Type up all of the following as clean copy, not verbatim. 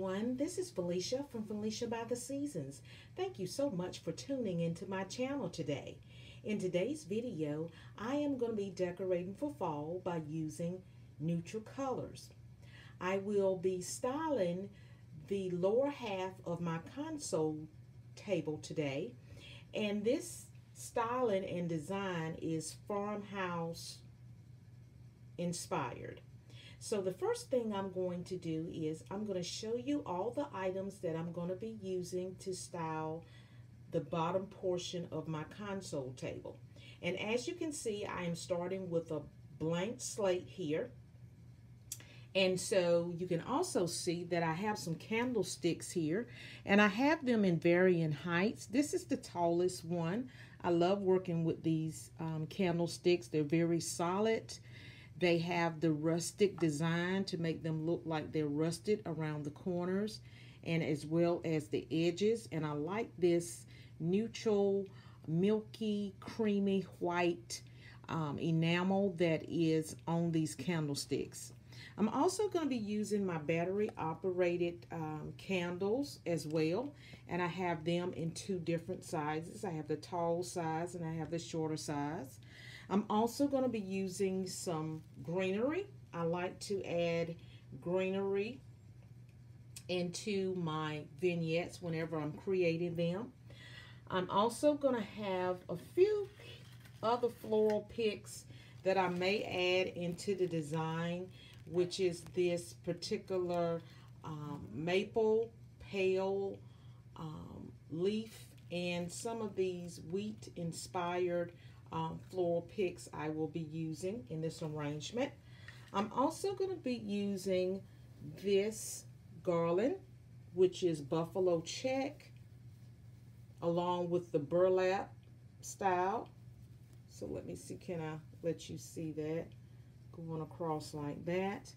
everyone. This is Felicia from Felicia by the Seasons. Thank you so much for tuning into my channel today. In today's video, I am going to be decorating for fall by using neutral colors. I will be styling the lower half of my console table today, and this styling and design is farmhouse inspired. So the first thing I'm going to do is I'm going to show you all the items that I'm going to be using to style the bottom portion of my console table. And as you can see, I am starting with a blank slate here. And so you can also see that I have some candlesticks here, and I have them in varying heights. This is the tallest one. I love working with these candlesticks. They're very solid. They have the rustic design to make them look like they're rusted around the corners and as well as the edges. And I like this neutral, milky, creamy white enamel that is on these candlesticks. I'm also going to be using my battery operated candles as well, and I have them in two different sizes. I have the tall size and I have the shorter size. I'm also going to be using some greenery. I like to add greenery into my vignettes whenever I'm creating them. I'm also going to have a few other floral picks that I may add into the design, which is this particular maple pale leaf, and some of these wheat inspired floral picks I will be using in this arrangement. I'm also going to be using this garland, which is buffalo check, along with the burlap style. So let me see, can I let you see that? Going across like that.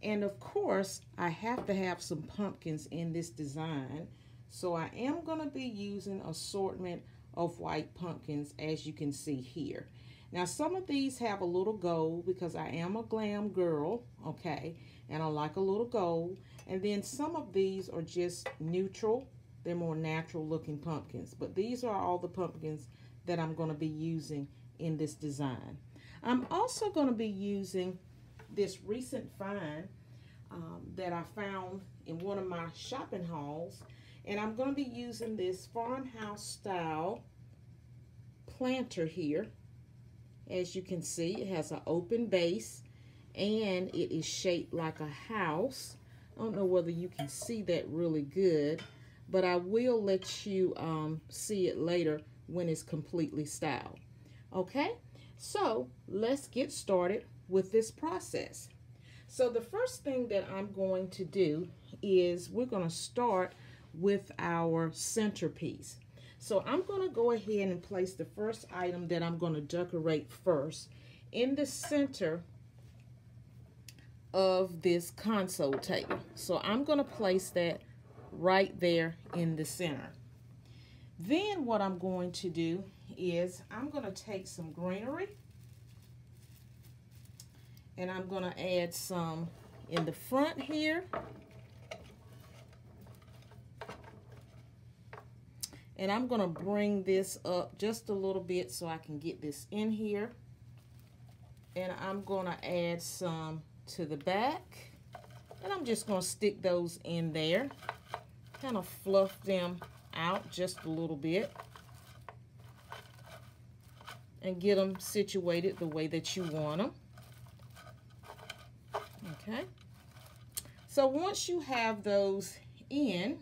And of course, I have to have some pumpkins in this design. So I am going to be using assortment of white pumpkins, as you can see here. Now some of these have a little gold because I am a glam girl, okay, and I like a little gold. And then some of these are just neutral. They're more natural looking pumpkins, but these are all the pumpkins that I'm going to be using in this design. I'm also going to be using this recent find that I found in one of my shopping hauls, and I'm going to be using this farmhouse style planter here. As you can see, it has an open base and it is shaped like a house. I don't know whether you can see that really good, but I will let you see it later when it's completely styled. Okay, so let's get started with this process. So the first thing that I'm going to do is we're going to start with our centerpiece. So I'm going to go ahead and place the first item that I'm going to decorate first in the center of this console table. So I'm going to place that right there in the center. Then what I'm going to do is I'm going to take some greenery and I'm going to add some in the front here. And I'm going to bring this up just a little bit so I can get this in here. And I'm going to add some to the back. And I'm just going to stick those in there. Kind of fluff them out just a little bit. And get them situated the way that you want them. Okay. So once you have those in,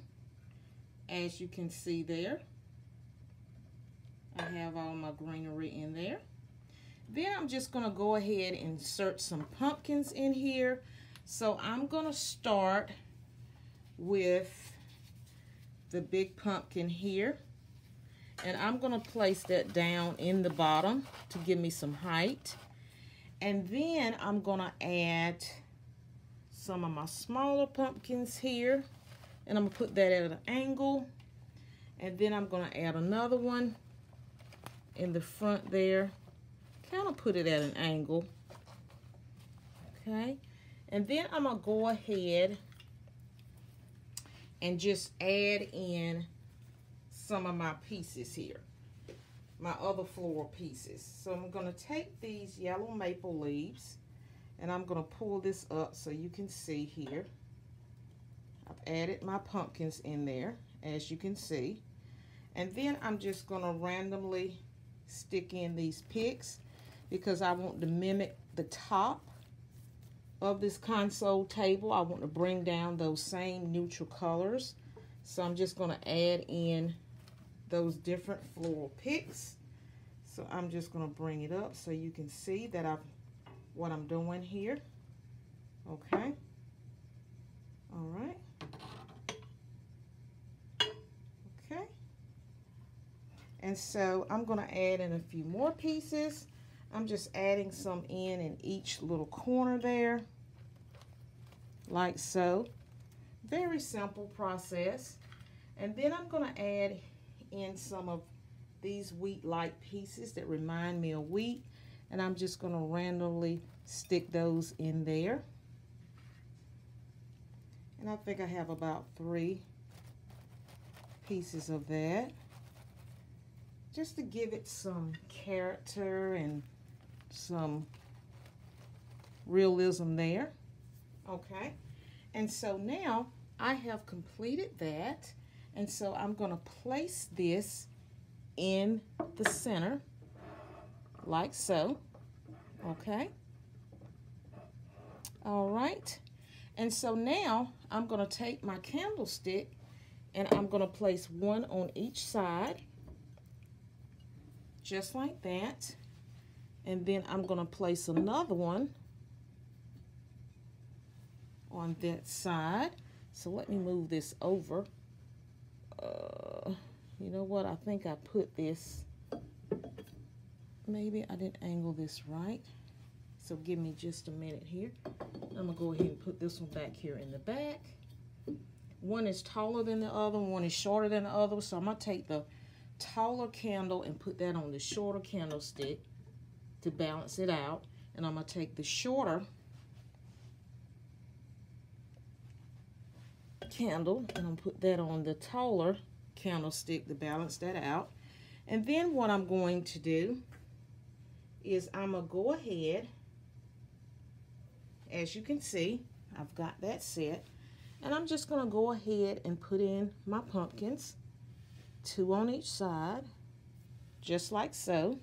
as you can see there, I have all my greenery in there. Then I'm just going to go ahead and insert some pumpkins in here. So I'm going to start with the big pumpkin here. And I'm going to place that down in the bottom to give me some height. And then I'm going to add some of my smaller pumpkins here. And I'm going to put that at an angle. And then I'm going to add another one in the front there. Kind of put it at an angle. Okay. And then I'm going to go ahead and just add in some of my pieces here, my other floral pieces. So I'm going to take these yellow maple leaves and I'm going to pull this up so you can see here. I've added my pumpkins in there, as you can see. And then I'm just going to randomly stick in these picks because I want to mimic the top of this console table. I want to bring down those same neutral colors. So I'm just going to add in those different floral picks. So I'm just going to bring it up so you can see that what I'm doing here. Okay. All right. Okay. And so I'm going to add in a few more pieces. I'm just adding some in each little corner there, like so. Very simple process. And then I'm going to add in some of these wheat-like pieces that remind me of wheat. And I'm just going to randomly stick those in there. And I think I have about 3 pieces of that, just to give it some character and some realism there. Okay, and so now I have completed that, and so I'm going to place this in the center like so. Okay, all right, and so now I'm going to take my candlestick and I'm going to place one on each side, just like that. And then I'm going to place another one on that side. So let me move this over. You know what? I think I put this, maybe I didn't angle this right. So give me just a minute here. I'm going to go ahead and put this one back here in the back. One is taller than the other, one is shorter than the other. So I'm going to take the taller candle and put that on the shorter candlestick to balance it out. And I'm going to take the shorter candle and I'm going to put that on the taller candlestick to balance that out. And then what I'm going to do is I'm going to go ahead, as you can see, I've got that set. And I'm just going to go ahead and put in my pumpkins, 2 on each side, just like so.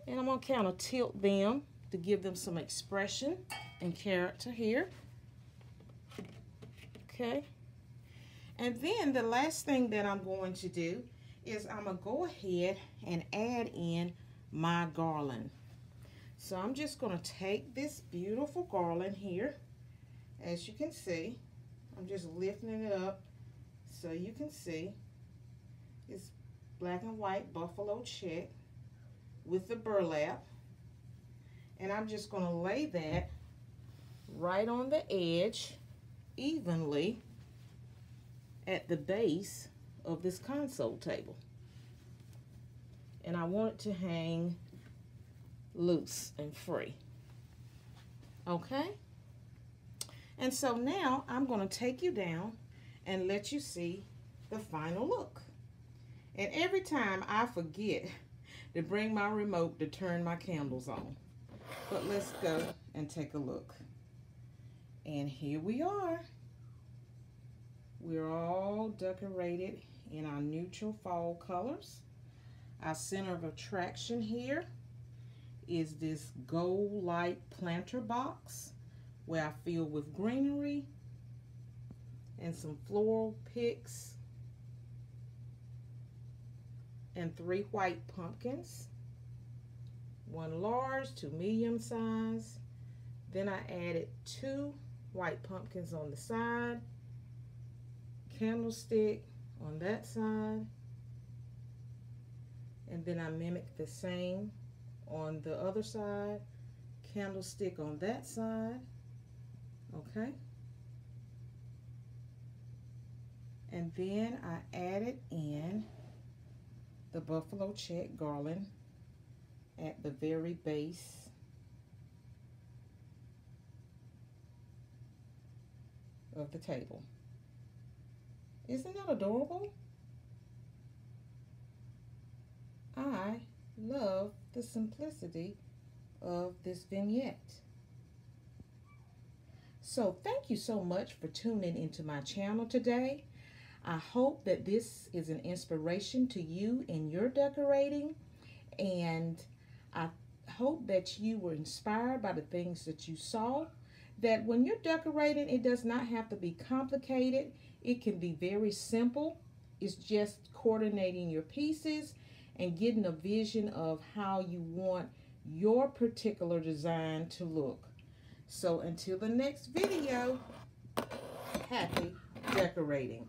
And I'm going to kind of tilt them to give them some expression and character here. Okay. And then the last thing that I'm going to do is I'm going to go ahead and add in my garland. So I'm just going to take this beautiful garland here. As you can see, I'm just lifting it up so you can see. It's black and white buffalo check with the burlap. And I'm just going to lay that right on the edge evenly at the base of this console table. And I want it to hang loose and free. Okay? And so now I'm going to take you down and let you see the final look. And every time I forget to bring my remote to turn my candles on. But let's go and take a look. And here we are. We're all decorated in our neutral fall colors. Our center of attraction here is this gold light planter box where I fill with greenery and some floral picks and 3 white pumpkins, 1 large, 2 medium size. Then I added 2 white pumpkins on the side, candlestick on that side, and then I mimicked the same on the other side, candlestick on that side. Okay, and then I added in the buffalo check garland at the very base of the table. Isn't that adorable? I love the simplicity of this vignette. So thank you so much for tuning into my channel today. I hope that this is an inspiration to you in your decorating, and I hope that you were inspired by the things that you saw, that when you're decorating, it does not have to be complicated. It can be very simple. It's just coordinating your pieces and getting a vision of how you want your particular design to look. So until the next video, happy decorating.